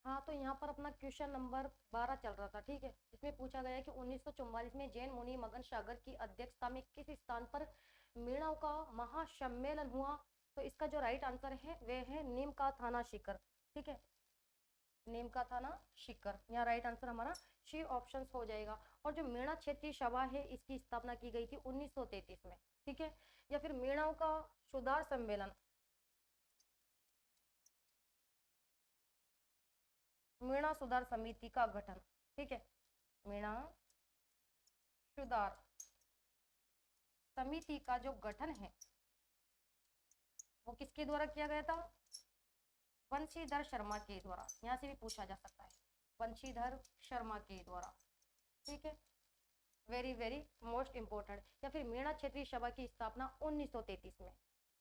हाँ, तो यहाँ पर अपना क्वेश्चन नंबर 12 चल रहा था, ठीक है। इसमें पूछा गया है कि 1944 में जैन मुनि मगन सागर की अध्यक्षता में किस स्थान पर मीणाओं का महासम्मेलन हुआ। तो इसका जो राइट आंसर है वह है नीम का थाना शिखर, ठीक है, नीम का थाना शिखर। यहाँ राइट आंसर हमारा सी ऑप्शन हो जाएगा। और जो मीणा क्षेत्रीय सभा है इसकी स्थापना की गई थी 1933 में, ठीक है। या फिर मीणाओं का सुधार सम्मेलन, मीणा सुधार समिति का गठन, ठीक है, मीणा सुधार समिति का जो गठन है वो किसके द्वारा किया गया था, बंशीधर शर्मा के द्वारा। यहाँ से भी पूछा जा सकता है, बंशीधर शर्मा के द्वारा, ठीक है, वेरी वेरी मोस्ट इंपोर्टेंट। या फिर मीणा क्षेत्रीय सभा की स्थापना 1933 में।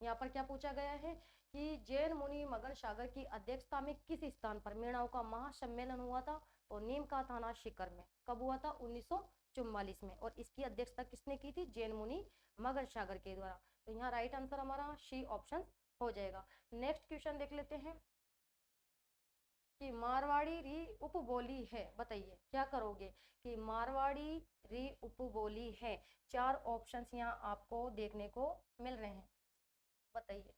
यहाँ पर क्या पूछा गया है कि जैन मुनि मगन सागर की अध्यक्षता में किस स्थान पर मीणाओं का महासम्मेलन हुआ था। तो नीम का थाना शिखर में। कब हुआ था, 1944 में। और इसकी अध्यक्षता किसने की थी, जैन मुनि मगन सागर के द्वारा। तो यहाँ राइट आंसर हमारा सी ऑप्शन हो जाएगा। नेक्स्ट क्वेश्चन देख लेते हैं कि मारवाड़ी री उपबोली है, बताइए क्या करोगे कि मारवाड़ी री उपबोली है। 4 ऑप्शंस यहाँ आपको देखने को मिल रहे हैं, बताइए।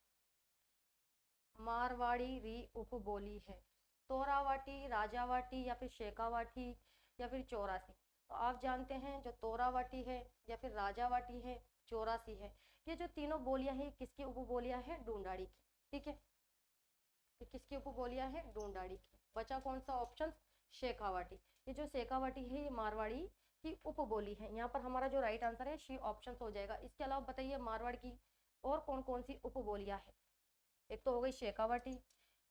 मारवाड़ी री उपबोली है, तोरावाटी, राजावाटी या फिर शेखावाटी या फिर चौरासी। तो आप जानते हैं जो तोरावाटी है या फिर राजावाटी है, चौरासी है, ये जो तीनों बोलियां हैं किसकी उपबोलियां हैं, ढूंढाड़ी की, ठीक है। तो किसकी उपबोलियां हैं, ढूंढाड़ी की। बचा कौन सा ऑप्शन, शेखावाटी। ये जो शेखावाटी है ये मारवाड़ी की उपबोली है। यहाँ पर हमारा जो राइट आंसर है सी ऑप्शन हो जाएगा। इसके अलावा बताइए मारवाड़ की और कौन कौन सी उपबोलियां है। एक तो हो गई शेखावाटी,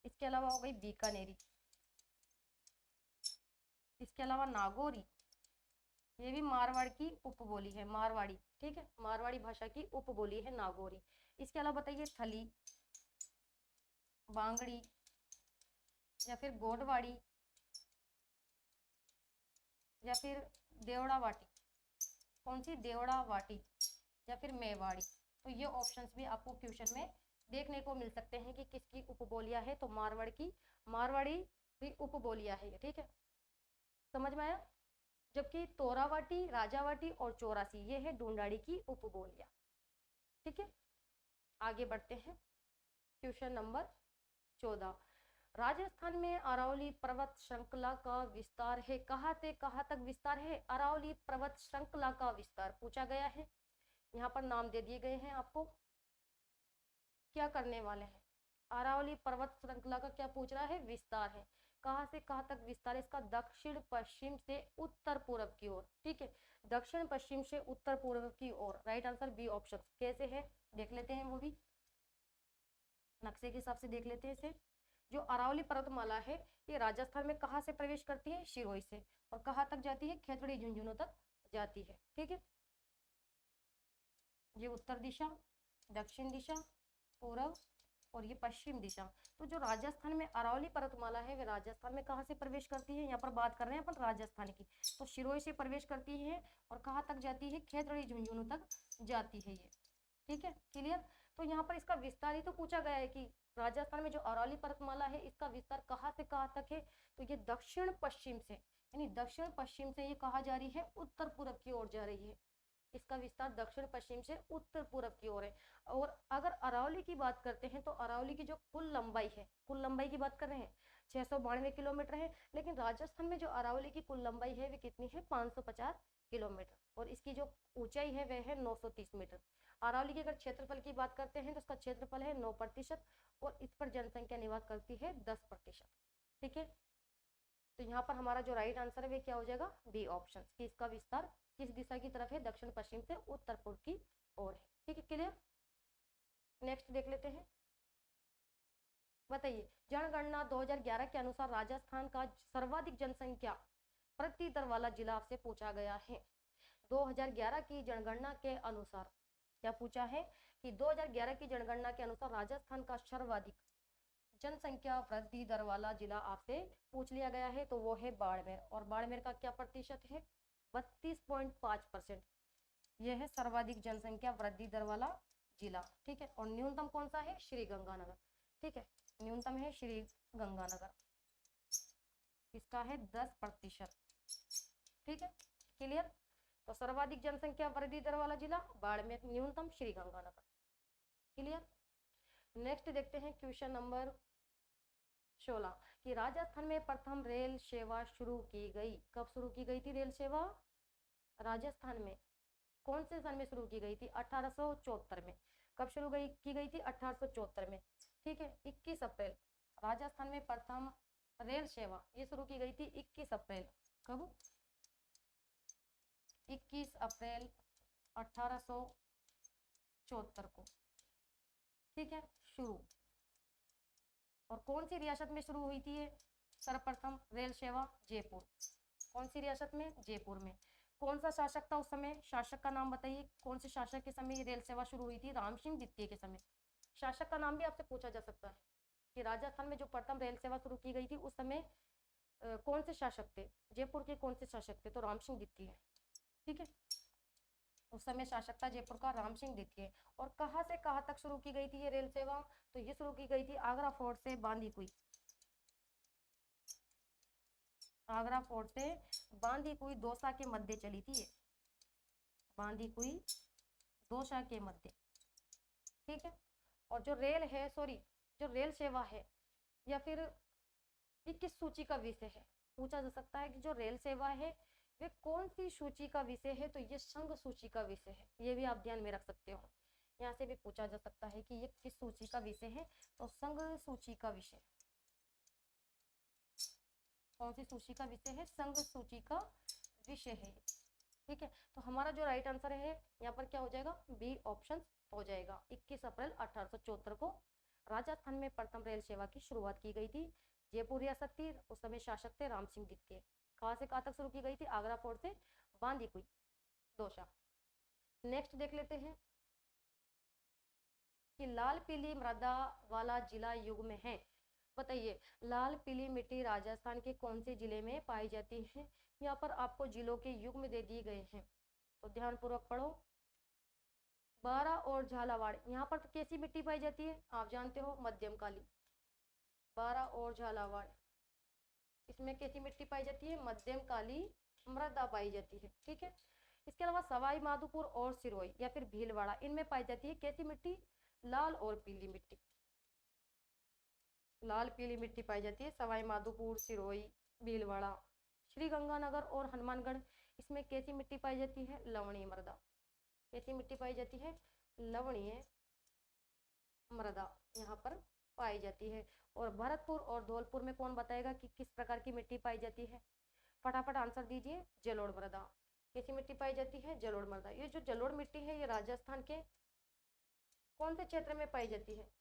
इसके अलावा हो गई बीकानेरी, इसके अलावा नागौरी, ये भी मारवाड़ की उपबोली है, मारवाड़ी, ठीक है, मारवाड़ी भाषा की उपबोली है नागौरी। इसके अलावा बताइए थली, बांगड़ी या फिर गोडवाड़ी या फिर देवड़ावाटी, कौन सी, देवड़ावाटी या फिर मेवाड़ी। तो ये ऑप्शंस भी आपको क्वेश्चन में देखने को मिल सकते हैं कि किसकी उपबोलियां है। तो मारवाड़ की, मारवाड़ी भी उपबोलियां है, ठीक है, समझ में आया। जबकि तोरावाटी, राजावाटी और चौरासी ये है ढूंढाड़ी की उपबोलियां, ठीक है। आगे बढ़ते हैं, क्वेश्चन नंबर 14। राजस्थान में अरावली पर्वत श्रृंखला का विस्तार है, कहाँ से कहाँ तक विस्तार है, अरावली पर्वत श्रृंखला का विस्तार पूछा गया है। यहाँ पर नाम दे दिए गए हैं आपको, क्या करने वाले हैं, अरावली पर्वत श्रृंखला का क्या पूछ रहा है, विस्तार है। कहाँ से कहाँ तक विस्तार है इसका, दक्षिण पश्चिम से उत्तर पूर्व की ओर, ठीक है, दक्षिण पश्चिम से उत्तर पूर्व की ओर। Right answer B option. कैसे है देख लेते हैं, वो भी नक्शे के हिसाब से देख लेते हैं इसे। जो अरावली पर्वतमाला है ये राजस्थान में कहाँ से प्रवेश करती है, सिरोही से, और कहाँ तक जाती है, खेतड़ी झुंझुनू तक जाती है, ठीक है। ये उत्तर दिशा, दक्षिण दिशा, पूर्व और ये पश्चिम दिशा। तो जो राजस्थान में अरावली पर्वतमाला है वे राजस्थान में कहाँ से प्रवेश करती है, यहाँ पर बात कर रहे हैं अपन राजस्थान की। तो सिरोही से प्रवेश करती है और कहाँ तक जाती है, खेतड़ी झुंझुनू तक जाती है ये, ठीक है, क्लियर। तो यहाँ पर इसका विस्तार ही तो पूछा गया है कि राजस्थान में जो अरावली पर्वतमाला है इसका विस्तार कहाँ से कहाँ तक है। तो ये दक्षिण पश्चिम से, यानी दक्षिण पश्चिम से ये कहाँ जा रही है, उत्तर पूर्व की ओर जा रही है। इसका विस्तार दक्षिण पश्चिम से उत्तर पूर्व की ओर है। और अगर अरावली की बात करते हैं तो अरावली की जो कुल लंबाई है, कुल लंबाई की बात कर रहे हैं 692 किलोमीटर है। लेकिन राजस्थान में जो अरावली की कुल लंबाई है वे कितनी है, 550 किलोमीटर। और इसकी जो ऊंचाई है वह है 930 मीटर। अरावली के अगर क्षेत्रफल की बात करते हैं तो उसका क्षेत्रफल है 9% और इस पर जनसंख्या निवास करती है 10%, ठीक है। तो यहाँ पर हमारा जो राइट आंसर है वे क्या हो जाएगा, बी ऑप्शन, कि इसका विस्तार किस दिशा की तरफ है, दक्षिण पश्चिम से उत्तर पूर्व की ओर है, ठीक है, क्लियर। नेक्स्ट देख लेते हैं, बताइए जनगणना 2011 के अनुसार राजस्थान का सर्वाधिक जनसंख्या प्रति दर वाला जिला आपसे पूछा गया है। 2011 की जनगणना के अनुसार क्या पूछा है कि 2011 की जनगणना के अनुसार राजस्थान का सर्वाधिक जनसंख्या वृद्धि दर वाला जिला आपसे पूछ लिया गया है। तो वो है बाड़मेर। और बाड़मेर का क्या प्रतिशत है, 32.5%। यह है सर्वाधिक जनसंख्या वृद्धि दर वाला जिला, ठीक है। और न्यूनतम कौन सा है, श्री गंगानगर, ठीक है, न्यूनतम है श्री गंगानगर। इसका है 10%। ठीक है, क्लियर। तो सर्वाधिक जनसंख्या वृद्धि दर वाला जिला बाड़मेर, न्यूनतम श्रीगंगानगर। क्लियर। नेक्स्ट देखते हैं क्वेश्चन नंबर 16 कि राजस्थान में प्रथम रेल सेवा शुरू की गई। कब शुरू की गई थी रेल सेवा? राजस्थान में कौन से सन में शुरू की गई थी? 1874 में। कब शुरू की गई थी? 1874 में। ठीक है, 21 अप्रैल राजस्थान में प्रथम रेल सेवा ये शुरू की गई थी 21 अप्रैल। कब? 21 अप्रैल 1874 को। ठीक है, शुरू। और कौन सी रियासत में शुरू हुई थी ये सर्वप्रथम रेल सेवा? जयपुर। कौन सी रियासत में? जयपुर में। कौन सा शासक था उस समय? शासक का नाम बताइए। कौन से शासक के समय ये रेल सेवा शुरू हुई थी? राम सिंह द्वितीय के समय। शासक का नाम भी आपसे पूछा जा सकता है कि राजस्थान में जो प्रथम रेल सेवा शुरू की गई थी उस समय कौन से शासक थे? जयपुर के कौन से शासक थे? तो राम सिंह द्वितीय। ठीक है, उस समय शासक था जयपुर का राम सिंह द्वितीय। और कहाँ से कहाँ तक शुरू की गई थी ये रेल सेवा? तो ये शुरू की गई थी आगरा फोर्ट से बांदीकुई। आगरा फोर्ट से बांदीकुई दौसा के मध्य चली थी ये, बांदीकुई दौसा के मध्य। ठीक है, और जो रेल है जो रेल सेवा है या फिर ये किस सूची का विषय है? पूछा जा सकता है कि जो रेल सेवा है वे कौन सी सूची का विषय है? तो ये संघ सूची का विषय है। ये भी आप ध्यान में रख सकते हो, यहाँ से भी पूछा जा सकता है कि ये किस सूची का विषय है? तो संघ सूची का विषय। कौन सी सूची का विषय है? संघ सूची का विषय है। ठीक है, तो हमारा जो राइट आंसर है यहाँ पर क्या हो जाएगा? बी ऑप्शन हो जाएगा। 21 अप्रैल 1874 को राजस्थान में प्रथम रेल सेवा की शुरुआत की गई थी। जयपुर रियासत थी, उस समय शासक थे राम सिंह द्वितीय। कहाँ से कहाँ तक शुरू की गई थी? आगरा फोर्ट से बांदीकुई दौसा। नेक्स्ट देख लेते हैं कि लाल पीली मृदा वाला जिला युग में है। बताइए, लाल पीली मिट्टी राजस्थान के कौन से जिले में पाई जाती है? यहाँ पर आपको जिलों के युग में दे दिए गए हैं, तो ध्यान पूर्वक पढ़ो। बारा और झालावाड़। यहाँ पर कैसी मिट्टी पाई जाती है? आप जानते हो, मध्यम काली। बारा और झालावाड़, इसमें कैसी मिट्टी पाई जाती है? मध्यम काली मृदा पाई जाती है। ठीक है, इसके अलावा सवाई माधोपुर और सिरोही या फिर भीलवाड़ा, इनमें पाई जाती है कैसी मिट्टी? लाल और पीली मिट्टी। लाल पीली मिट्टी पाई जाती है सवाई माधोपुर, सिरोही, भीलवाड़ा। श्रीगंगानगर और हनुमानगढ़, इसमें कैसी मिट्टी पाई जाती है? लवणीय मृदा। कैसी मिट्टी पाई जाती है? लवणीय मृदा यहाँ पर पाई जाती है। और भरतपुर और धौलपुर में कौन बताएगा कि किस प्रकार की मिट्टी पाई जाती है? फटाफट आंसर दीजिए। जलोढ़ मृदा। कैसी मिट्टी पाई जाती है? जलोढ़ मृदा। ये जो जलोढ़ मिट्टी है ये राजस्थान के कौन से क्षेत्र में पाई जाती है?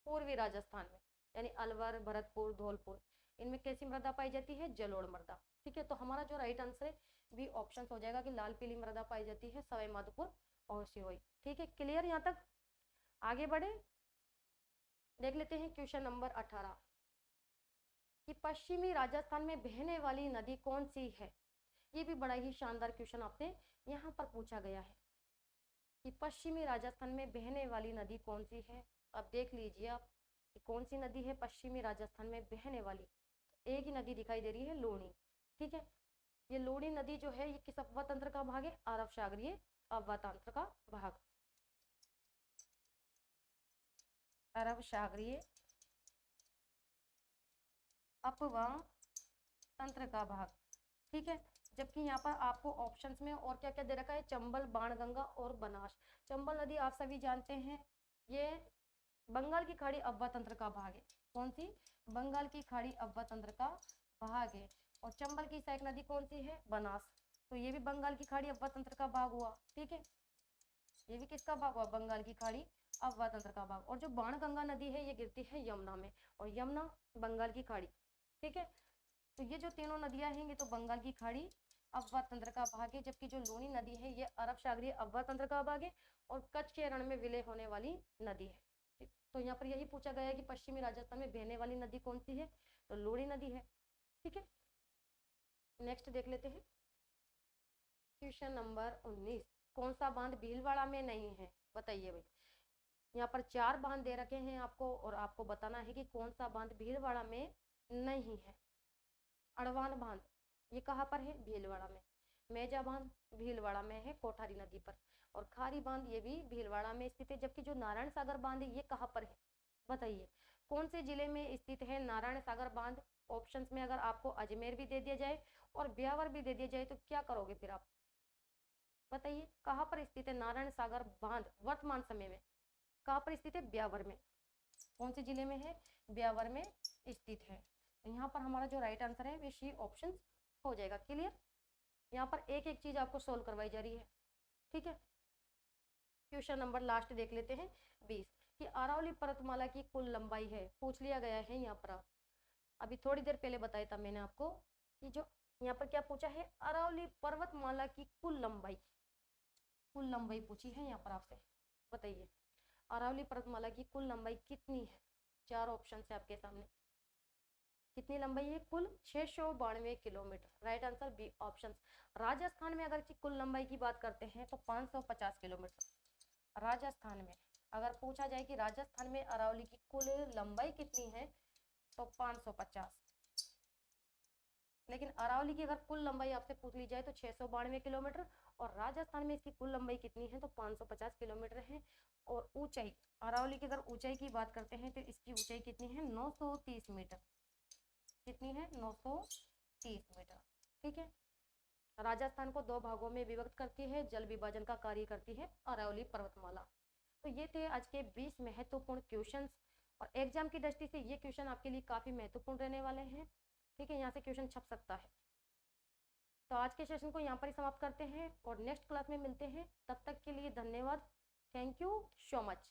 पूर्वी राजस्थान में, यानी अलवर, भरतपुर, धौलपुर, इनमें कैसी मृदा पाई जाती है? जलोढ़ मृदा। ठीक है, तो हमारा जो राइट आंसर है बी ऑप्शन हो जाएगा कि लाल पीली मृदा पाई जाती है सवाई माधोपुर और सिरोही। ठीक है, क्लियर यहाँ तक? आगे बढ़े, देख लेते हैं क्वेश्चन नंबर 18 कि पश्चिमी राजस्थान में बहने वाली नदी कौन सी है? ये भी बड़ा ही शानदार क्वेश्चन आपसे यहाँ पर पूछा गया है कि पश्चिमी राजस्थान में बहने वाली नदी कौन सी है। अब देख लीजिए आप कि कौन सी नदी है पश्चिमी राजस्थान में बहने वाली। एक ही नदी दिखाई दे रही है, लूणी। ठीक है, ये लूणी नदी जो है ये किस अफवाह तंत्र का भाग है? अरब सागरीय अफवाह तंत्र का भाग। अरब सागरीय अपवाह तंत्र का भाग। ठीक है, जबकि यहाँ पर आपको ऑप्शंस में और क्या क्या दे रखा है? चंबल, बाणगंगा और बनास। चंबल नदी आप सभी जानते हैं ये बंगाल की खाड़ी अफवाह तंत्र का भाग है। कौन सी? बंगाल की खाड़ी अफवाह तंत्र का भाग है। और चंबल की सहायक नदी कौन सी है? बनास। तो ये भी बंगाल की खाड़ी अफवाह तंत्र का भाग हुआ। ठीक है, ये भी किसका भाग हुआ? बंगाल की खाड़ी अफवाह तंत्र का भाग। और जो बाणगंगा नदी है ये गिरती है यमुना में, और यमुना बंगाल की खाड़ी। ठीक है, तो ये जो तीनों नदियां हैं ये तो बंगाल की खाड़ी अफवाह तंत्र का भाग है, जबकि जो लूणी नदी है ये अरब सागरीय अफवाह तंत्र का भाग है और कच्छ के रण में विलय होने वाली नदी है। ठीक, तो यहाँ पर यही पूछा गया है कि पश्चिमी राजस्थान में बहने वाली नदी कौन सी है? तो लूणी नदी है। ठीक है, नेक्स्ट देख लेते हैं क्वेश्चन नंबर 19 कौन सा बांध भीलवाड़ा में नहीं है? बताइए भाई, यहाँ पर 4 बांध दे रखे हैं आपको और आपको बताना है कि कौन सा बांध भीलवाड़ा में नहीं है। अड़वान बांध ये कहाँ पर है? भीलवाड़ा में। मेजा बांध भीलवाड़ा में है, कोठारी नदी पर। और खारी बांध ये भी भीलवाड़ा में स्थित है। जबकि जो नारायण सागर बांध है ये कहाँ पर है? बताइए कौन से जिले में स्थित है नारायण सागर बांध? ऑप्शंस में अगर आपको अजमेर भी दे दिया जाए और ब्यावर भी दे दिया जाए तो क्या करोगे फिर आप? बताइए कहाँ पर स्थित है नारायण सागर बांध वर्तमान समय में? कहाँ पर स्थित है? ब्यावर में। कौन से जिले में है? ब्यावर में स्थित है। यहाँ पर हमारा जो राइट आंसर है वे सी ऑप्शन हो जाएगा। क्लियर? यहाँ पर एक एक चीज आपको सोल्व करवाई जा रही है। ठीक है, क्वेश्चन नंबर लास्ट देख लेते हैं 20 कि अरावली पर्वतमाला की कुल लंबाई है, पूछ लिया गया है यहाँ पर। अभी थोड़ी देर पहले बताया था मैंने आपको कि जो यहाँ पर क्या पूछा है, अरावली पर्वतमाला की कुल लंबाई पूछी है यहाँ पर आपसे। बताइए अरावली पर्वतमाला की कुल लंबाई कितनी है? 4 ऑप्शन है आपके सामने। कितनी लंबाई है? कुल 692 kilometre. Right answer B option. Rajasthan में अगर कुल लंबाई की बात करते हैं तो 550 किलोमीटर। राजस्थान में अगर पूछा जाए कि राजस्थान में अरावली की कुल लंबाई कितनी है तो 550। लेकिन अरावली की अगर कुल लंबाई आपसे पूछ ली जाए तो 692 किलोमीटर और राजस्थान में इसकी कुल लंबाई कितनी है तो 550 किलोमीटर है। और ऊंचाई, अरावली की अगर ऊंचाई की बात करते हैं तो इसकी ऊंचाई कितनी है? 930 मीटर। कितनी है? 930 मीटर। ठीक है, राजस्थान को 2 भागों में विभक्त करती है, जल विभाजन का कार्य करती है अरावली पर्वतमाला। तो ये थे आज के 20 महत्वपूर्ण क्वेश्चंस और एग्जाम की दृष्टि से ये क्वेश्चन आपके लिए काफी महत्वपूर्ण रहने वाले हैं। ठीक है, यहाँ से क्वेश्चन छप सकता है। तो आज के सेशन को यहाँ पर ही समाप्त करते हैं और नेक्स्ट क्लास में मिलते हैं। तब तक के लिए धन्यवाद। Thank you so much.